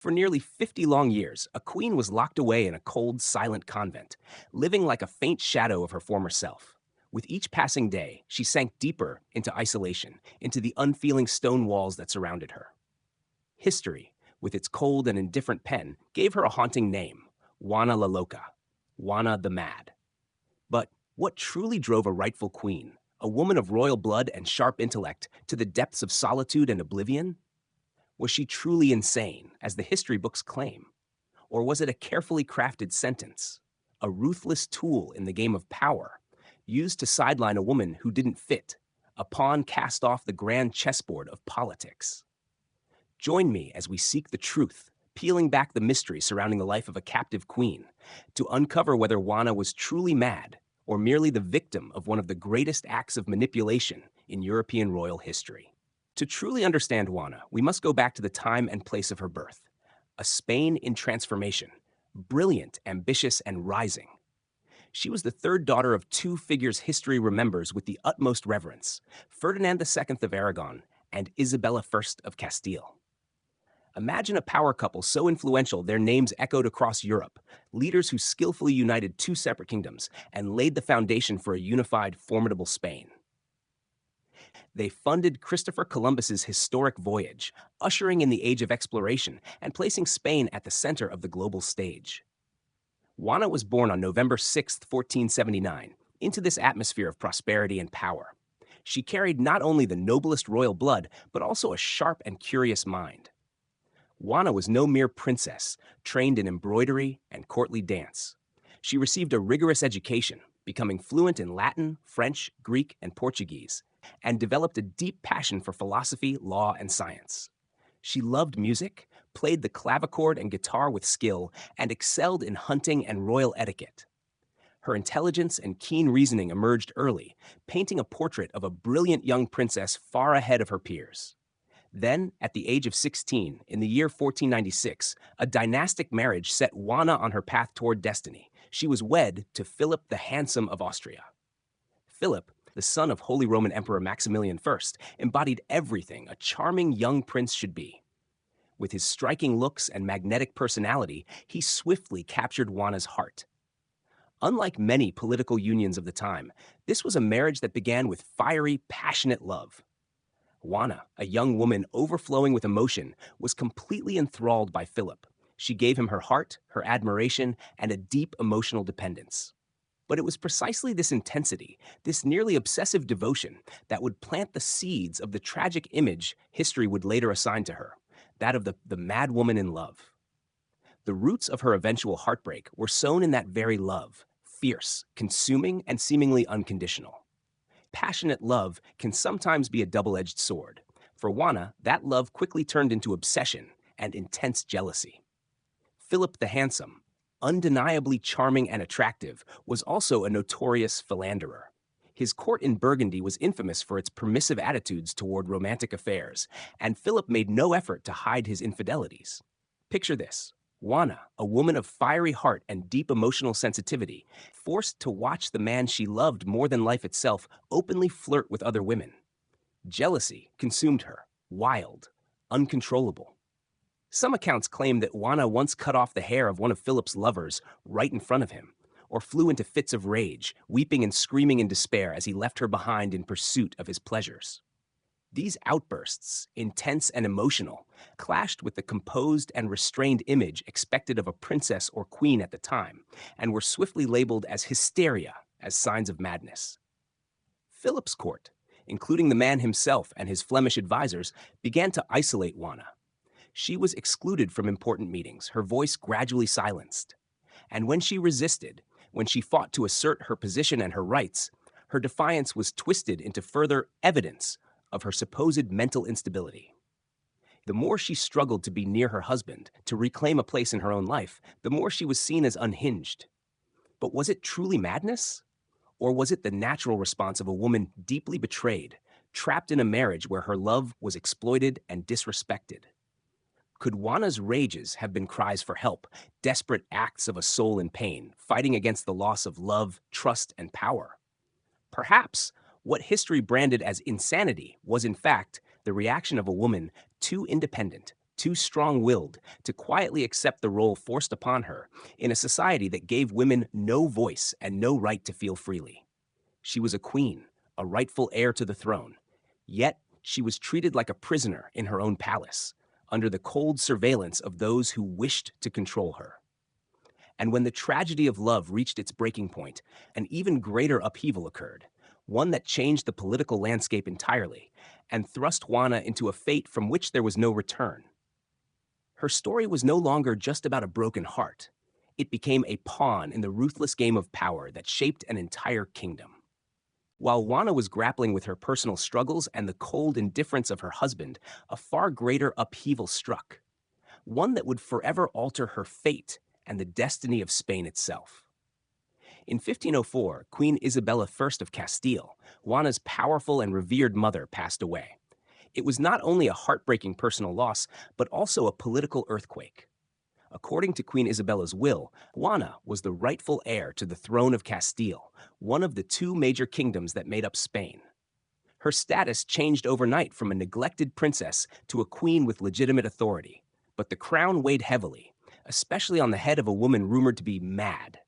For nearly 50 long years, a queen was locked away in a cold, silent convent, living like a faint shadow of her former self. With each passing day, she sank deeper into isolation, into the unfeeling stone walls that surrounded her. History, with its cold and indifferent pen, gave her a haunting name, Juana la Loca, Juana the Mad. But what truly drove a rightful queen, a woman of royal blood and sharp intellect, to the depths of solitude and oblivion? Was she truly insane, as the history books claim? Or was it a carefully crafted sentence, a ruthless tool in the game of power, used to sideline a woman who didn't fit, a pawn cast off the grand chessboard of politics? Join me as we seek the truth, peeling back the mystery surrounding the life of a captive queen, to uncover whether Juana was truly mad or merely the victim of one of the greatest acts of manipulation in European royal history. To truly understand Juana, we must go back to the time and place of her birth, a Spain in transformation, brilliant, ambitious, and rising. She was the third daughter of two figures history remembers with the utmost reverence, Ferdinand II of Aragon and Isabella I of Castile. Imagine a power couple so influential their names echoed across Europe, leaders who skillfully united two separate kingdoms and laid the foundation for a unified, formidable Spain. They funded Christopher Columbus's historic voyage, ushering in the age of exploration and placing Spain at the center of the global stage. Juana was born on November 6, 1479, into this atmosphere of prosperity and power. She carried not only the noblest royal blood, but also a sharp and curious mind. Juana was no mere princess, trained in embroidery and courtly dance. She received a rigorous education, becoming fluent in Latin, French, Greek, and Portuguese, and developed a deep passion for philosophy, law, and science. She loved music, played the clavichord and guitar with skill, and excelled in hunting and royal etiquette. Her intelligence and keen reasoning emerged early, painting a portrait of a brilliant young princess far ahead of her peers. Then, at the age of 16, in the year 1496, a dynastic marriage set Juana on her path toward destiny. She was wed to Philip the Handsome of Austria. Philip, the son of Holy Roman Emperor Maximilian I, embodied everything a charming young prince should be. With his striking looks and magnetic personality, he swiftly captured Juana's heart. Unlike many political unions of the time, this was a marriage that began with fiery, passionate love. Juana, a young woman overflowing with emotion, was completely enthralled by Philip. She gave him her heart, her admiration, and a deep emotional dependence. But it was precisely this intensity, this nearly obsessive devotion, that would plant the seeds of the tragic image history would later assign to her, that of the mad woman in love. The roots of her eventual heartbreak were sown in that very love, fierce, consuming, and seemingly unconditional. Passionate love can sometimes be a double-edged sword. For Juana, that love quickly turned into obsession and intense jealousy. Philip the Handsome, undeniably charming and attractive, was also a notorious philanderer. His court in Burgundy was infamous for its permissive attitudes toward romantic affairs, and Philip made no effort to hide his infidelities. Picture this. Juana, a woman of fiery heart and deep emotional sensitivity, forced to watch the man she loved more than life itself openly flirt with other women. Jealousy consumed her, wild, uncontrollable. Some accounts claim that Juana once cut off the hair of one of Philip's lovers right in front of him, or flew into fits of rage, weeping and screaming in despair as he left her behind in pursuit of his pleasures. These outbursts, intense and emotional, clashed with the composed and restrained image expected of a princess or queen at the time, and were swiftly labeled as hysteria, as signs of madness. Philip's court, including the man himself and his Flemish advisors, began to isolate Juana. She was excluded from important meetings, her voice gradually silenced. And when she resisted, when she fought to assert her position and her rights, her defiance was twisted into further evidence of her supposed mental instability. The more she struggled to be near her husband, to reclaim a place in her own life, the more she was seen as unhinged. But was it truly madness? Or was it the natural response of a woman deeply betrayed, trapped in a marriage where her love was exploited and disrespected? Could Juana's rages have been cries for help, desperate acts of a soul in pain, fighting against the loss of love, trust, and power? Perhaps what history branded as insanity was in fact the reaction of a woman too independent, too strong-willed to quietly accept the role forced upon her in a society that gave women no voice and no right to feel freely. She was a queen, a rightful heir to the throne, yet she was treated like a prisoner in her own palace, under the cold surveillance of those who wished to control her. And when the tragedy of love reached its breaking point, an even greater upheaval occurred, one that changed the political landscape entirely and thrust Juana into a fate from which there was no return. Her story was no longer just about a broken heart. It became a pawn in the ruthless game of power that shaped an entire kingdom. While Juana was grappling with her personal struggles and the cold indifference of her husband, a far greater upheaval struck, one that would forever alter her fate and the destiny of Spain itself. In 1504, Queen Isabella I of Castile, Juana's powerful and revered mother, passed away. It was not only a heartbreaking personal loss, but also a political earthquake. According to Queen Isabella's will, Juana was the rightful heir to the throne of Castile, one of the two major kingdoms that made up Spain. Her status changed overnight from a neglected princess to a queen with legitimate authority, but the crown weighed heavily, especially on the head of a woman rumored to be mad.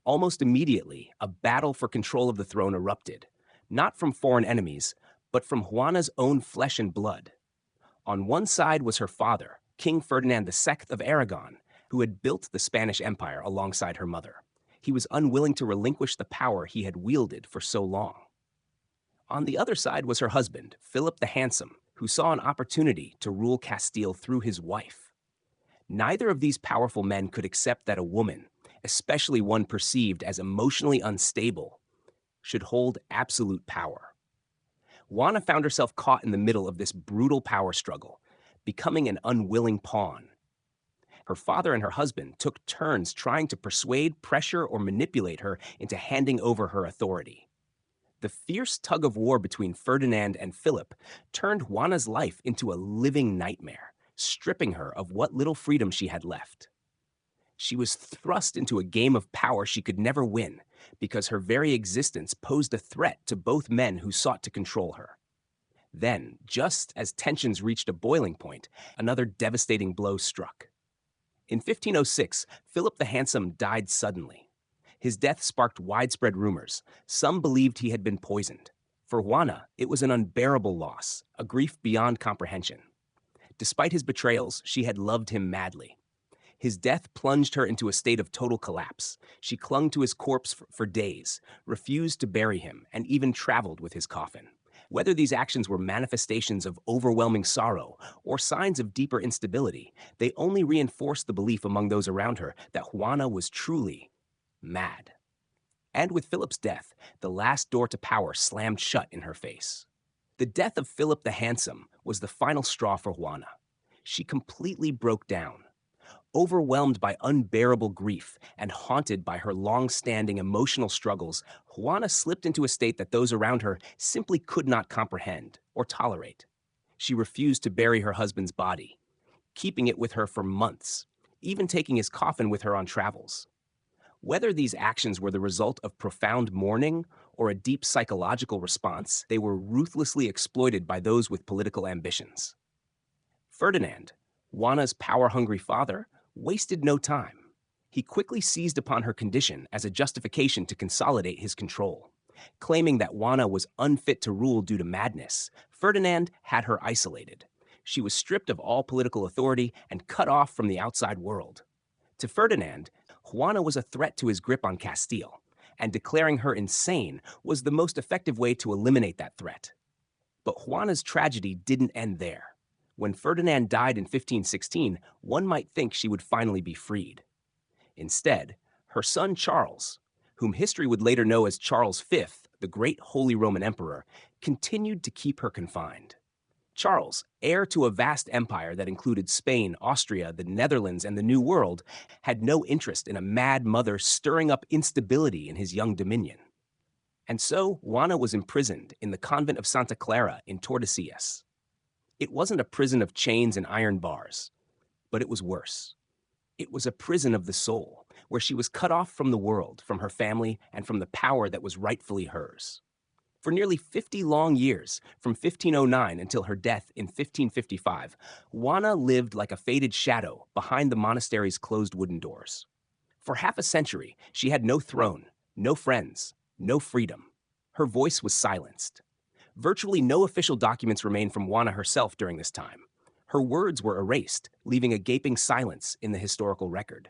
Almost immediately, a battle for control of the throne erupted, not from foreign enemies, but from Juana's own flesh and blood. On one side was her father, King Ferdinand II of Aragon, who had built the Spanish Empire alongside her mother. He was unwilling to relinquish the power he had wielded for so long. On the other side was her husband, Philip the Handsome, who saw an opportunity to rule Castile through his wife. Neither of these powerful men could accept that a woman, especially one perceived as emotionally unstable, should hold absolute power. Juana found herself caught in the middle of this brutal power struggle, becoming an unwilling pawn. Her father and her husband took turns trying to persuade, pressure, or manipulate her into handing over her authority. The fierce tug-of-war between Ferdinand and Philip turned Juana's life into a living nightmare, stripping her of what little freedom she had left. She was thrust into a game of power she could never win because her very existence posed a threat to both men who sought to control her. Then, just as tensions reached a boiling point, another devastating blow struck. In 1506, Philip the Handsome died suddenly. His death sparked widespread rumors. Some believed he had been poisoned. For Juana, it was an unbearable loss, a grief beyond comprehension. Despite his betrayals, she had loved him madly. His death plunged her into a state of total collapse. She clung to his corpse for days, refused to bury him, and even traveled with his coffin. Whether these actions were manifestations of overwhelming sorrow or signs of deeper instability, they only reinforced the belief among those around her that Juana was truly mad. And with Philip's death, the last door to power slammed shut in her face. The death of Philip the Handsome was the final straw for Juana. She completely broke down. Overwhelmed by unbearable grief and haunted by her long-standing emotional struggles, Juana slipped into a state that those around her simply could not comprehend or tolerate. She refused to bury her husband's body, keeping it with her for months, even taking his coffin with her on travels. Whether these actions were the result of profound mourning or a deep psychological response, they were ruthlessly exploited by those with political ambitions. Ferdinand, Juana's power-hungry father, wasted no time. He quickly seized upon her condition as a justification to consolidate his control. Claiming that Juana was unfit to rule due to madness, Ferdinand had her isolated. She was stripped of all political authority and cut off from the outside world. To Ferdinand, Juana was a threat to his grip on Castile, and declaring her insane was the most effective way to eliminate that threat. But Juana's tragedy didn't end there. When Ferdinand died in 1516, one might think she would finally be freed. Instead, her son Charles, whom history would later know as Charles V, the great Holy Roman Emperor, continued to keep her confined. Charles, heir to a vast empire that included Spain, Austria, the Netherlands, and the New World, had no interest in a mad mother stirring up instability in his young dominion. And so, Juana was imprisoned in the convent of Santa Clara in Tordesillas. It wasn't a prison of chains and iron bars, but it was worse. It was a prison of the soul, where she was cut off from the world, from her family, and from the power that was rightfully hers. For nearly 50 long years, from 1509 until her death in 1555, Juana lived like a faded shadow behind the monastery's closed wooden doors. For half a century, she had no throne, no friends, no freedom. Her voice was silenced. Virtually no official documents remain from Juana herself during this time. Her words were erased, leaving a gaping silence in the historical record.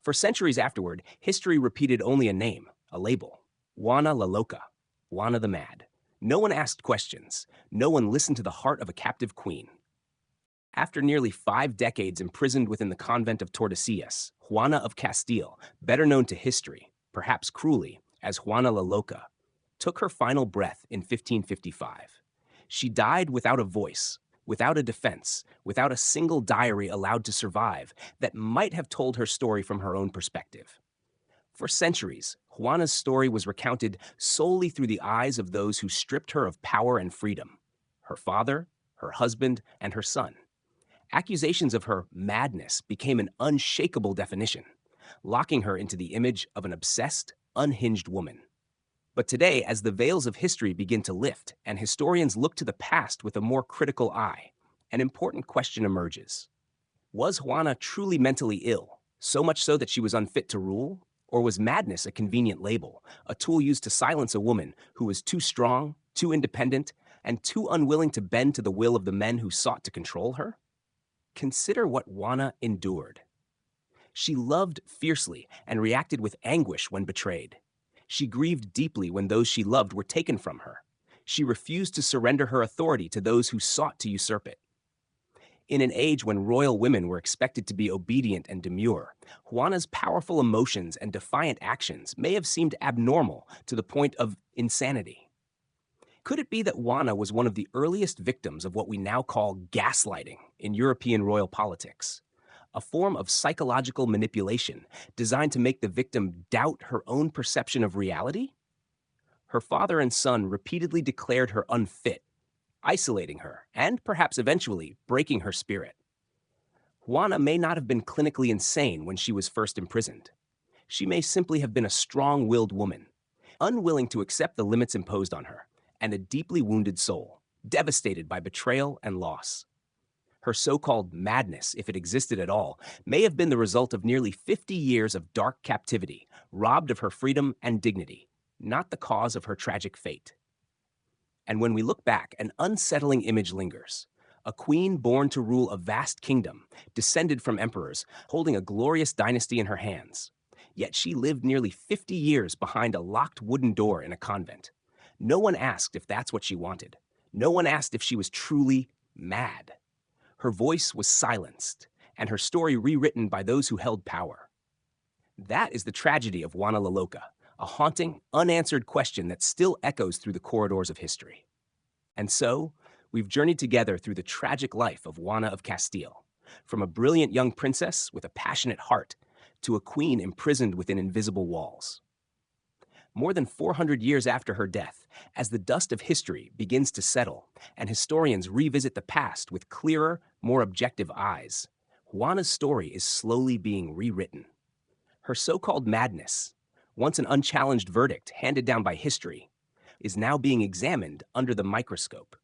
For centuries afterward, history repeated only a name, a label: Juana la Loca, Juana the Mad. No one asked questions. No one listened to the heart of a captive queen. After nearly 5 decades imprisoned within the convent of Tordesillas, Juana of Castile, better known to history, perhaps cruelly, as Juana la Loca, took her final breath in 1555. She died without a voice, without a defense, without a single diary allowed to survive that might have told her story from her own perspective. For centuries, Juana's story was recounted solely through the eyes of those who stripped her of power and freedom: her father, her husband, and her son. Accusations of her madness became an unshakable definition, locking her into the image of an obsessed, unhinged woman. But today, as the veils of history begin to lift and historians look to the past with a more critical eye, an important question emerges. Was Juana truly mentally ill, so much so that she was unfit to rule? Or was madness a convenient label, a tool used to silence a woman who was too strong, too independent, and too unwilling to bend to the will of the men who sought to control her? Consider what Juana endured. She loved fiercely and reacted with anguish when betrayed. She grieved deeply when those she loved were taken from her. She refused to surrender her authority to those who sought to usurp it. In an age when royal women were expected to be obedient and demure, Juana's powerful emotions and defiant actions may have seemed abnormal to the point of insanity. Could it be that Juana was one of the earliest victims of what we now call gaslighting in European royal politics, a form of psychological manipulation designed to make the victim doubt her own perception of reality? Her father and son repeatedly declared her unfit, isolating her, and perhaps eventually breaking her spirit. Juana may not have been clinically insane when she was first imprisoned. She may simply have been a strong-willed woman, unwilling to accept the limits imposed on her, and a deeply wounded soul, devastated by betrayal and loss. Her so-called madness, if it existed at all, may have been the result of nearly 50 years of dark captivity, robbed of her freedom and dignity, not the cause of her tragic fate. And when we look back, an unsettling image lingers: a queen born to rule a vast kingdom, descended from emperors, holding a glorious dynasty in her hands. Yet she lived nearly 50 years behind a locked wooden door in a convent. No one asked if that's what she wanted. No one asked if she was truly mad. Her voice was silenced, and her story rewritten by those who held power. That is the tragedy of Juana la Loca, a haunting, unanswered question that still echoes through the corridors of history. And so, we've journeyed together through the tragic life of Juana of Castile, from a brilliant young princess with a passionate heart to a queen imprisoned within invisible walls. More than 400 years after her death, as the dust of history begins to settle and historians revisit the past with clearer, more objective eyes, Juana's story is slowly being rewritten. Her so-called madness, once an unchallenged verdict handed down by history, is now being examined under the microscope.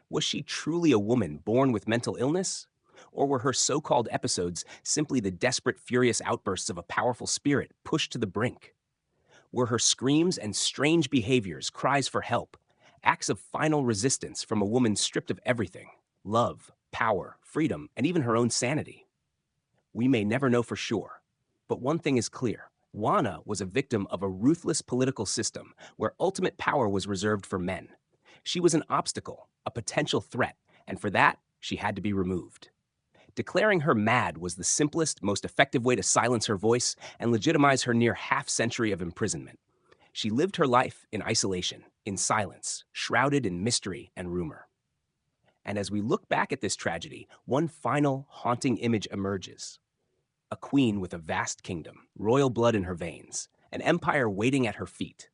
Was she truly a woman born with mental illness? Or were her so-called episodes simply the desperate, furious outbursts of a powerful spirit pushed to the brink? Were her screams and strange behaviors cries for help, acts of final resistance from a woman stripped of everything: love, power, freedom, and even her own sanity? We may never know for sure, but one thing is clear: Juana was a victim of a ruthless political system where ultimate power was reserved for men. She was an obstacle, a potential threat, and for that, she had to be removed. Declaring her mad was the simplest, most effective way to silence her voice and legitimize her near half-century of imprisonment. She lived her life in isolation, in silence, shrouded in mystery and rumor. And as we look back at this tragedy, one final, haunting image emerges: a queen with a vast kingdom, royal blood in her veins, an empire waiting at her feet.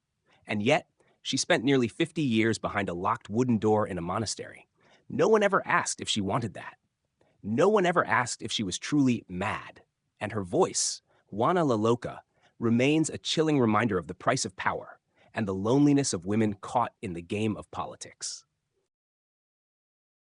And yet, she spent nearly 50 years behind a locked wooden door in a monastery. No one ever asked if she wanted that. No one ever asked if she was truly mad. And her voice, Juana la Loca, remains a chilling reminder of the price of power and the loneliness of women caught in the game of politics.